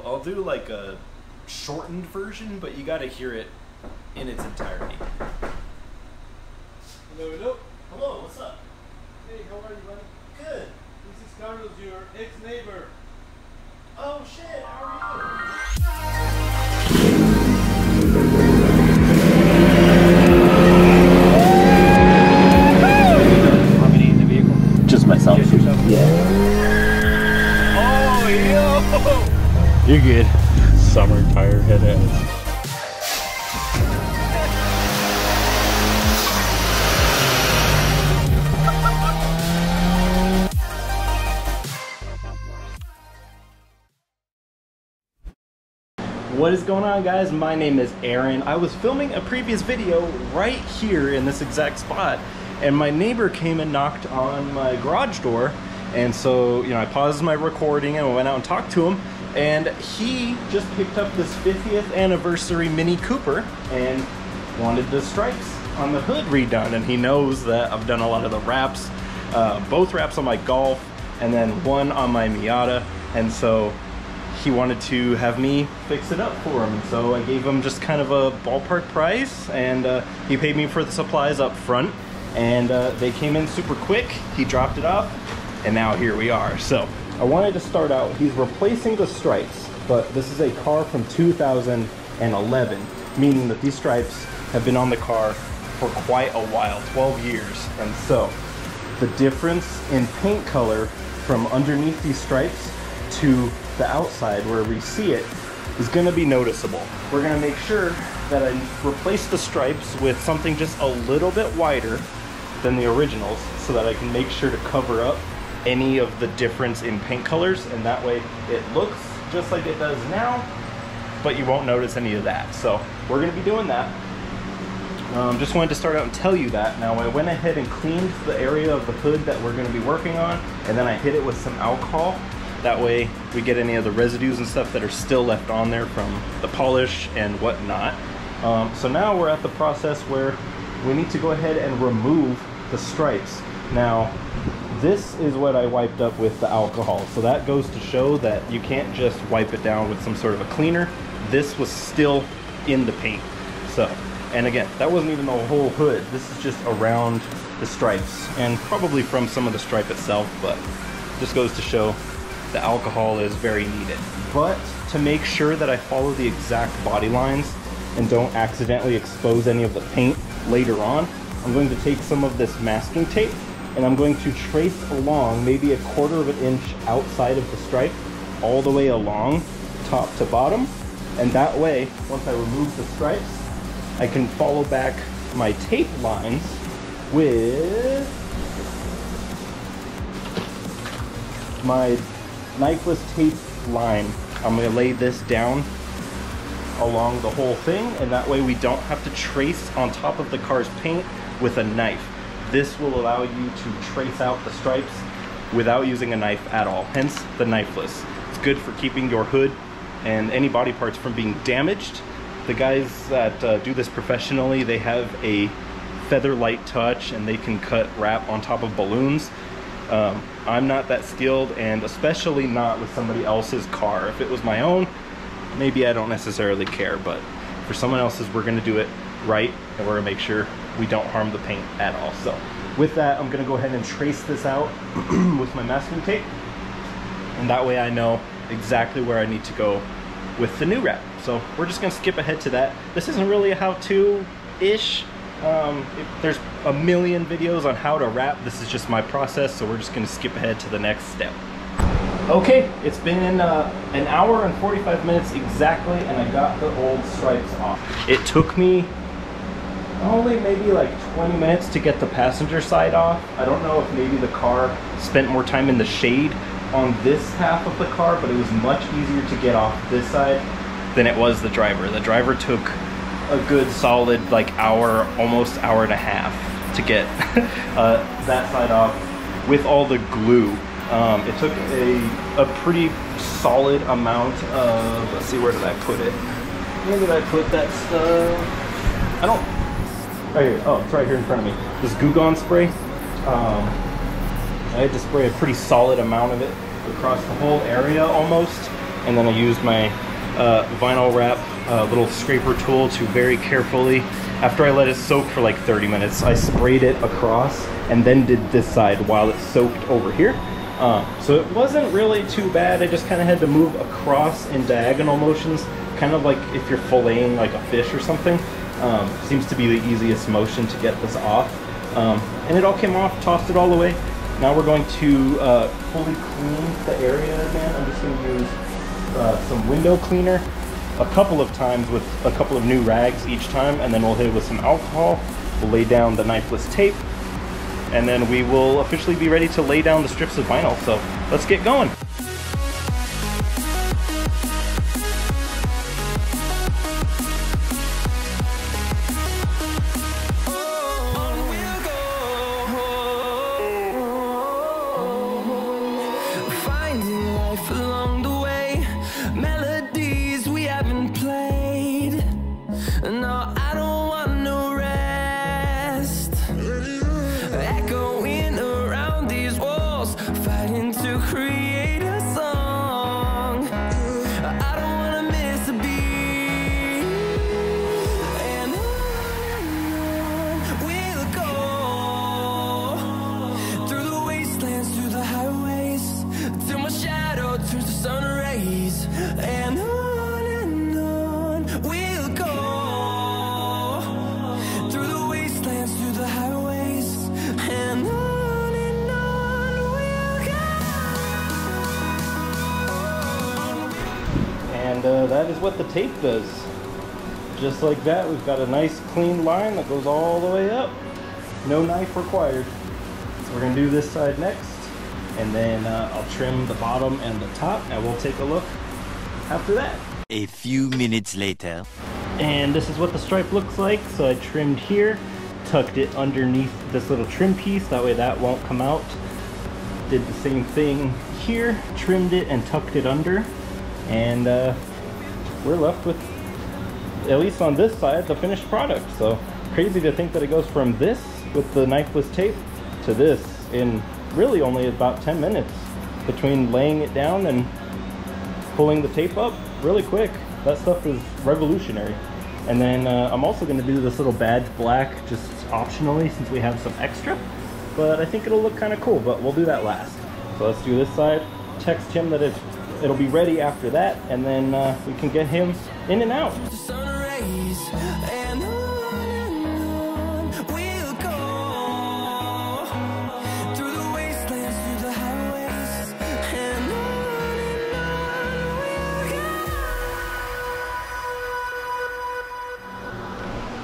I'll do like a shortened version, but you got to hear it in its entirety. Hello, hello. Hello, what's up? Hey, how are you, buddy? Good. This is Carlos, your ex-neighbor. Oh shit, how are you? How many in the vehicle? Just myself. Just yourself? Yeah. Oh, yo! You're good. Summer tire head ass. What is going on, guys? My name is Aaron. I was filming a previous video right here in this exact spot, and my neighbor came and knocked on my garage door. And so, you know, I paused my recording and went out and talked to him, and he just picked up this 50th anniversary Mini Cooper and wanted the stripes on the hood redone. And he knows that I've done a lot of the wraps, both wraps on my Golf and then one on my Miata, and so he wanted to have me fix it up for him. And so I gave him just kind of a ballpark price, and he paid me for the supplies up front, and they came in super quick. He dropped it off, and now here we are. So I wanted to start out, he's replacing the stripes, but this is a car from 2011, meaning that these stripes have been on the car for quite a while, 12 years. And so the difference in paint color from underneath these stripes to the outside where we see it is going to be noticeable. We're going to make sure that I replace the stripes with something just a little bit wider than the originals, so that I can make sure to cover up any of the difference in paint colors, and that way it looks just like it does now, but you won't notice any of that. So we're going to be doing that. Just wanted to start out and tell you that. Now, I went ahead and cleaned the area of the hood that we're going to be working on, and then I hit it with some alcohol. That way we get any of the residues and stuff that are still left on there from the polish and whatnot. So now we're at the process where we need to go ahead and remove the stripes. Now, this is what I wiped up with the alcohol. So that goes to show that you can't just wipe it down with some sort of a cleaner. This was still in the paint. So, and again, that wasn't even the whole hood. This is just around the stripes and probably from some of the stripe itself, but just goes to show the alcohol is very needed. But to make sure that I follow the exact body lines and don't accidentally expose any of the paint later on, I'm going to take some of this masking tape and I'm going to trace along maybe 1/4 of an inch outside of the stripe all the way along top to bottom. And that way, once I remove the stripes, I can follow back my tape lines with my knifeless tape line. I'm going to lay this down along the whole thing, and that way we don't have to trace on top of the car's paint with a knife. This will allow you to trace out the stripes without using a knife at all, hence the knifeless. It's good for keeping your hood and any body parts from being damaged. The guys that do this professionally, they have a feather light touch and they can cut wrap on top of balloons. I'm not that skilled, and especially not with somebody else's car. If it was my own, maybe I don't necessarily care, but for someone else's, we're gonna do it right, and we're gonna make sure we don't harm the paint at all. So with that, I'm gonna go ahead and trace this out with my masking tape, and that way I know exactly where I need to go with the new wrap. So we're just gonna skip ahead to that. This isn't really a how-to-ish. There's a million videos on how to wrap. This is just my process, so we're just going to skip ahead to the next step. Okay, it's been an hour and 45 minutes exactly, and I got the old stripes off. It took me only maybe like 20 minutes to get the passenger side off. I don't know if maybe the car spent more time in the shade on this half of the car, but it was much easier to get off this side than it was the driver. The driver took a good solid like hour, almost hour and a half to get that side off with all the glue. It took a pretty solid amount of, let's see, where did I put it? Where did I put that stuff? I don't, right here. Oh, it's right here in front of me. This Goo Gone spray. I had to spray a pretty solid amount of it across the whole area almost. and then I used my vinyl wrap little scraper tool to very carefully, after I let it soak for like 30 minutes, I sprayed it across and then did this side while it soaked over here. So it wasn't really too bad. I just kind of had to move across in diagonal motions, kind of like if you're filleting like a fish or something. Seems to be the easiest motion to get this off. And it all came off, tossed it all away. Now we're going to fully clean the area again. I'm just going to use some window cleaner a couple of times with a couple of new rags each time, and then we'll hit it with some alcohol. We'll lay down the knifeless tape, and then we will officially be ready to lay down the strips of vinyl. So let's get going. That is what the tape does. Just like that, we've got a nice clean line that goes all the way up. No knife required. So we're gonna do this side next, and then I'll trim the bottom and the top, and we'll take a look after that. A few minutes later. And this is what the stripe looks like. So I trimmed here, tucked it underneath this little trim piece, that way that won't come out. Did the same thing here, trimmed it and tucked it under, and we're left with, at least on this side, the finished product. So crazy to think that it goes from this with the knifeless tape to this in really only about 10 minutes between laying it down and pulling the tape up really quick. That stuff is revolutionary. And then I'm also going to do this little badge black just optionally since we have some extra, but I think it'll look kind of cool, but we'll do that last. So let's do this side, text him that it'll be ready after that, and then we can get him in and out.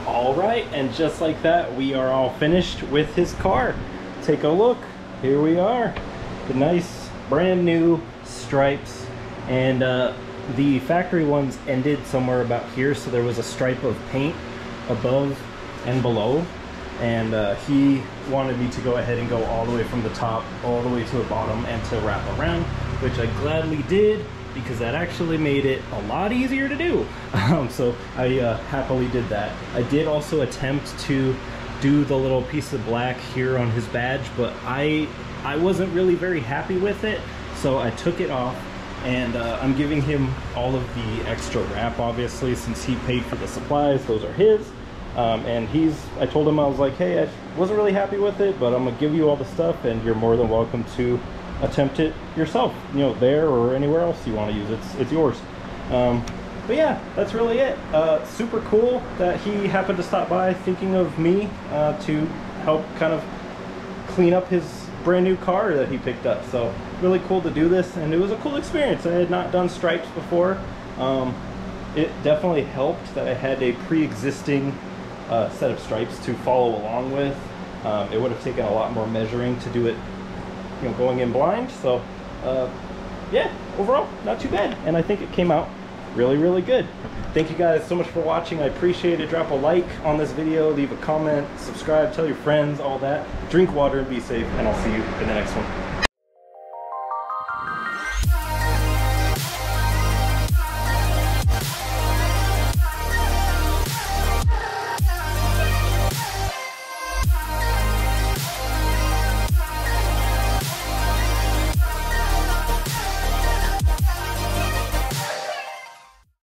All right, and just like that, we are all finished with his car. Take a look, here we are. The nice brand new stripes, and the factory ones ended somewhere about here, so there was a stripe of paint above and below, and he wanted me to go ahead and go all the way from the top all the way to the bottom and to wrap around, which I gladly did because that actually made it a lot easier to do. So I happily did that. I did also attempt to do the little piece of black here on his badge, but I wasn't really very happy with it, so I took it off, and I'm giving him all of the extra wrap, obviously, since he paid for the supplies. Those are his. And I told him, I was like, hey, I wasn't really happy with it, but I'm gonna give you all the stuff, and you're more than welcome to attempt it yourself, you know, there or anywhere else you want to use it. It's yours. But yeah, that's really it. Super cool that he happened to stop by thinking of me to help kind of clean up his brand new car that he picked up. So really cool to do this, and it was a cool experience. I had not done stripes before. It definitely helped that I had a pre-existing set of stripes to follow along with. It would have taken a lot more measuring to do it, you know, going in blind. So yeah, overall not too bad, and I think it came out really good. Thank you guys so much for watching. I appreciate it. Drop a like on this video, leave a comment, subscribe, tell your friends, all that. Drink water and be safe, and I'll see you in the next one.